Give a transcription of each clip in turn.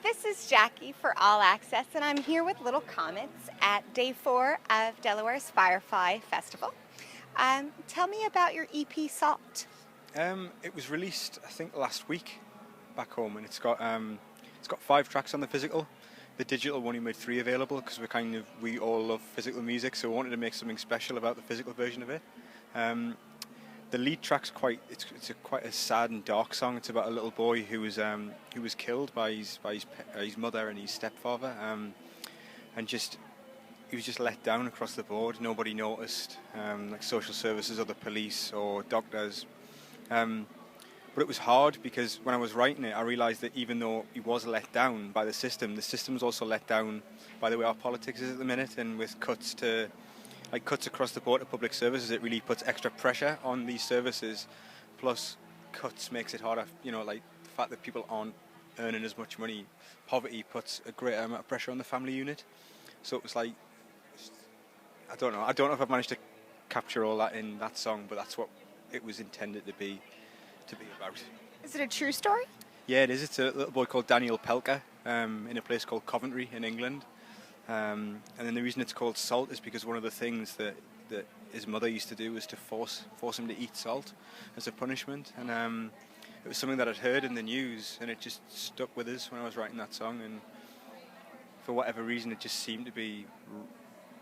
This is Jackie for All Access, and I'm here with Little Comets at Day 4 of Delaware's Firefly Festival. Tell me about your EP, Salt. It was released, I think, last week back home, and it's got 5 tracks on the physical. The digital one, we made 3 available because we all love physical music, so we wanted to make something special about the physical version of it. The lead track's quite a sad and dark song. It's about a little boy who was killed by his mother and his stepfather, and he was just let down across the board. Nobody noticed, like social services or the police or doctors. But it was hard because when I was writing it, I realised that even though he was let down by the system's also let down by the way our politics is at the minute, and with cuts across the board to public services, it really puts extra pressure on these services. Plus, cuts makes it harder. Like the fact that people aren't earning as much money, poverty puts a greater amount of pressure on the family unit. So it was like, I don't know if I've managed to capture all that in that song, but that's what it was intended to be about. Is it a true story? Yeah, it is. It's a little boy called Daniel Pelker in a place called Coventry in England. And then the reason it's called Salt is because one of the things that his mother used to do was to force him to eat salt as a punishment. And it was something that I'd heard in the news, and it just stuck with us when I was writing that song. And for whatever reason, it just seemed to be,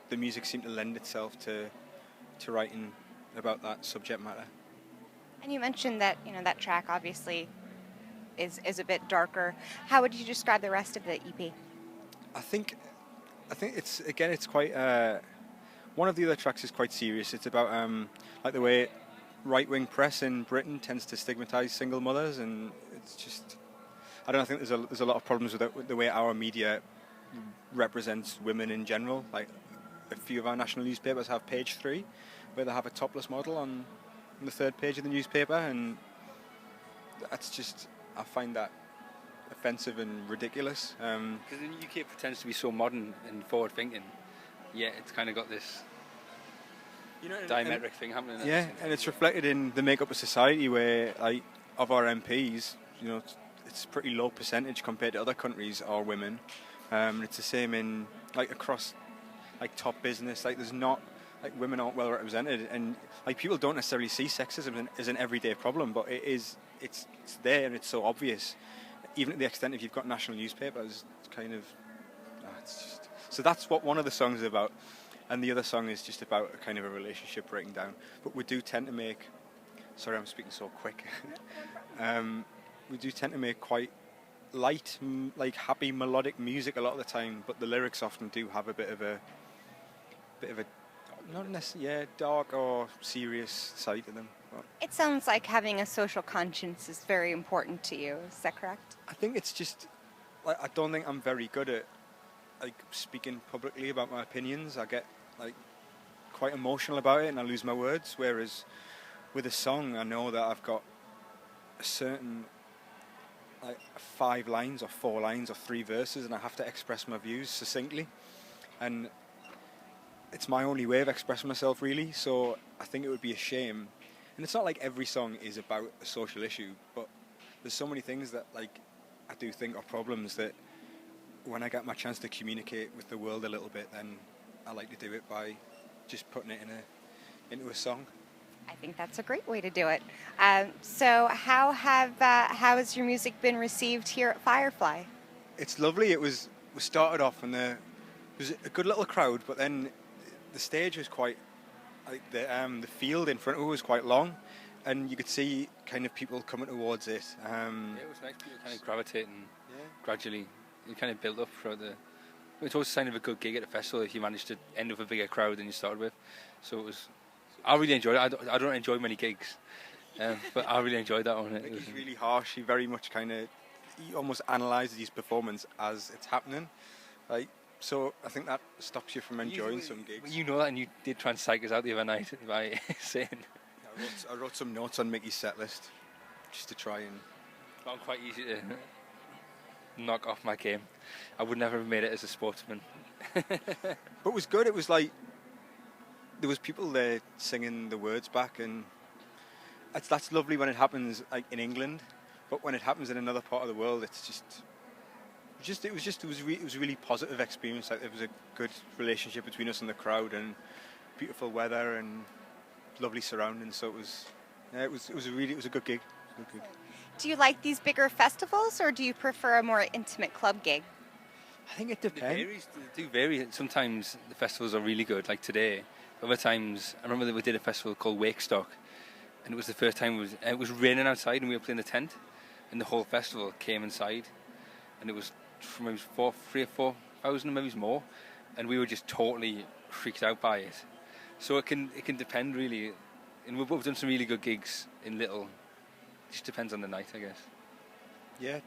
the music seemed to lend itself to writing about that subject matter. And you mentioned that that track obviously is a bit darker. How would you describe the rest of the EP? I think it's quite. One of the other tracks is quite serious. It's about like the way right-wing press in Britain tends to stigmatise single mothers, and it's just, I don't know. I think there's a lot of problems with the way our media represents women in general. Like a few of our national newspapers have page 3, where they have a topless model on the 3rd page of the newspaper, and that's just, I find that offensive and ridiculous. Because the UK pretends to be so modern and forward-thinking, yet it's kind of got this diametric thing happening. Yeah, and it's reflected in the makeup of society, where like of our MPs, it's pretty low percentage compared to other countries are women. It's the same in like across like top business. Like there's not, like women aren't well represented, and like people don't necessarily see sexism as an everyday problem, but it's there and it's so obvious. Even at the extent if you've got national newspapers, it's kind of, it's just, so that's what one of the songs is about, and the other song is just about a kind of a relationship breaking down. But we do tend to make, sorry I'm speaking so quick, we do tend to make quite light, like happy melodic music a lot of the time, but the lyrics often do have a bit of a not necessarily dark or serious side to them. But It sounds like having a social conscience is very important to you. Is that correct? I think it's just, like, I don't think I'm very good at like speaking publicly about my opinions. I get like quite emotional about it and I lose my words, whereas with a song I know that I've got a certain like 5 lines or 4 lines or 3 verses, and I have to express my views succinctly, and it's my only way of expressing myself, really. So I think it would be a shame. And it's not like every song is about a social issue, but there's so many things that like I do think are problems that when I get my chance to communicate with the world a little bit, then I like to do it by just putting it into a song. I think that's a great way to do it. So how has your music been received here at Firefly? It's lovely. We started off and there was a good little crowd, but then the stage was quite, like the field in front of it was quite long, and you could see kind of people coming towards it. It was nice, people kind of gravitating gradually. You kind of build up throughout it's always a sign of a good gig at a festival if you manage to end with a bigger crowd than you started with. So I really enjoyed it. I don't enjoy many gigs, but I really enjoyed that one. He's really harsh. He very much he almost analyses his performance as it's happening. Like, so I think that stops you from enjoying some gigs. You know that, and you did try and psych us out the other night by saying... I wrote some notes on Mickey's set list just to try and... I'm quite easy to knock off my game. I would never have made it as a sportsman. But it was good. It was like there was people there singing the words back, and that's lovely when it happens like in England. But when it happens in another part of the world, it's just It was a really positive experience. Like, there was a good relationship between us and the crowd, and beautiful weather and lovely surroundings. So it was a good gig. Do you like these bigger festivals, or do you prefer a more intimate club gig? I think it It depends. varies. They do vary. Sometimes the festivals are really good, like today. Other times, I remember that we did a festival called Wakestock, and it was the first time it was raining outside, and we were playing the tent, and the whole festival came inside, and it was maybe 3,000 or 4,000, maybe more, and we were just totally freaked out by it. So it can depend really, and we've done some really good gigs in Little. It just depends on the night, I guess. Yeah.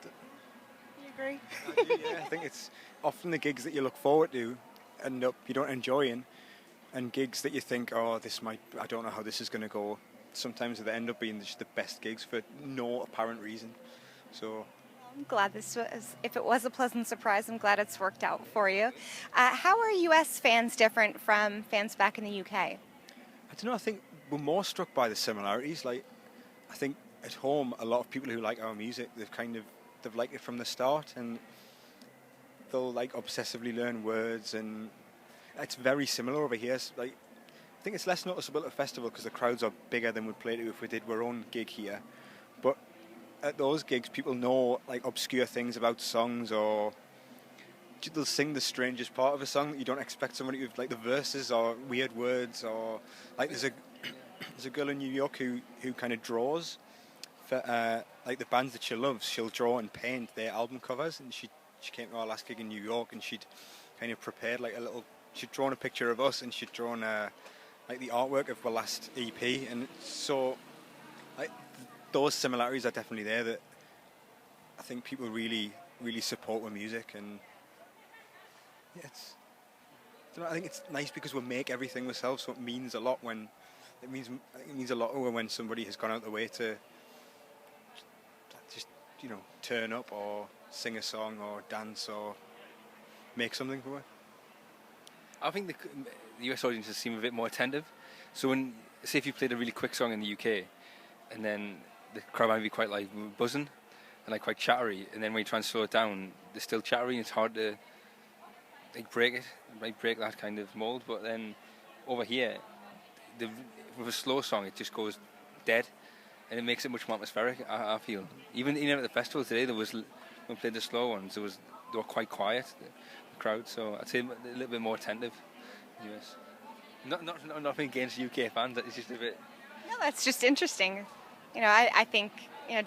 You agree? I do, yeah. I think it's often the gigs that you look forward to end up you don't enjoying, and gigs that you think, oh, I don't know how this is going to go. Sometimes they end up being just the best gigs for no apparent reason. So I'm glad if it was a pleasant surprise, I'm glad it's worked out for you. How are US fans different from fans back in the UK? I don't know. I think we're more struck by the similarities. Like, I think at home, a lot of people who like our music, they've liked it from the start, and they'll like obsessively learn words, and it's very similar over here. Like, I think it's less noticeable at a festival because the crowds are bigger than we'd play to if we did our own gig here. But at those gigs, people know like obscure things about songs, or they'll sing the strangest part of a song that you don't expect somebody with, like the verses or weird words, or like there's a girl in New York who kind of draws for like the bands that she loves. She'll draw and paint their album covers, and she came to our last gig in New York, and she'd kind of prepared like she'd drawn a picture of us, and she'd drawn like the artwork of the last EP, and so like those similarities are definitely there, that I think people really support our music. And yeah, I think it's nice because we make everything ourselves, so it means a lot when it means a lot when somebody has gone out the way to just turn up or sing a song or dance or make something for it. I think the US audiences seem a bit more attentive. So say if you played a really quick song in the UK, and then the crowd might be quite like buzzing and like quite chattery, and then when you try and slow it down, they're still chattery, and it's hard to like break that kind of mold. But then over here, with a slow song, it just goes dead, and it makes it much more atmospheric. I feel even at the festival today, when we played the slow ones, they were quite quiet, the crowd. So I'd say a little bit more attentive. Yes, nothing against UK fans. It's just a bit. No, that's just interesting. I think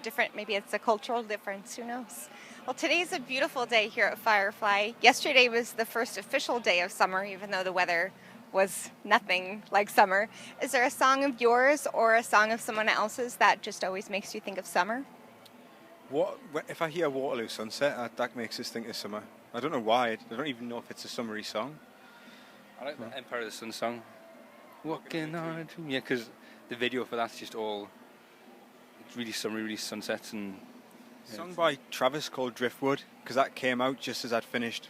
different. Maybe it's a cultural difference. Who knows? Well, today's a beautiful day here at Firefly. Yesterday was the first official day of summer, even though the weather was nothing like summer. Is there a song of yours or a song of someone else's that just always makes you think of summer? If I hear Waterloo Sunset, that makes us think of summer. I don't know why. I don't even know if it's a summery song. I like the Empire of the Sun song. Walking on, yeah, because the video for that's just it's really summery, really sunsets and. Yeah. Song by Travis called Driftwood, because that came out just as I'd finished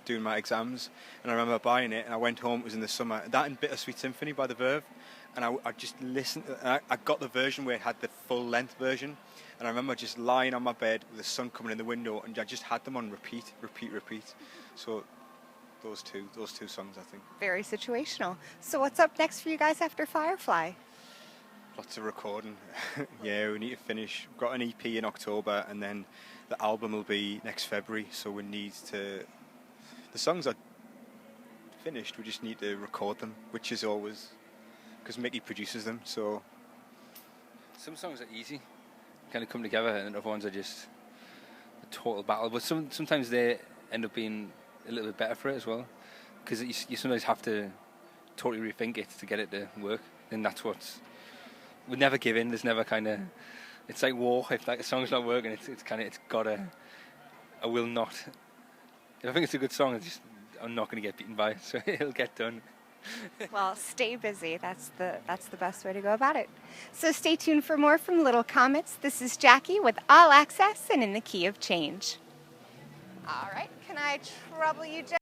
doing my exams, and I remember buying it, and I went home. It was in the summer. That and Bittersweet Symphony by The Verve, and I just listened. And I got the version where it had the full length version, and I remember just lying on my bed with the sun coming in the window, and I just had them on repeat. So those two songs, I think. Very situational. So what's up next for you guys after Firefly? Lots of recording. Yeah, we need to finish. We've got an EP in October, and then the album will be next February. So we need to. The songs are finished. We just need to record them, which is always because Mickey produces them. So some songs are easy, kind of come together, and other ones are just a total battle. But sometimes they end up being a little bit better for it as well, because you sometimes have to totally rethink it to get it to work, and that's what's. We never give in. There's never kind of. It's like war. If like a song's not working, it's got a. I will not. If I think it's a good song, I'm not going to get beaten by it, so it'll get done. Well, stay busy. That's the best way to go about it. So stay tuned for more from Little Comets. This is Jackie with All Access and In the Key of Change. All right. Can I trouble you, Jack?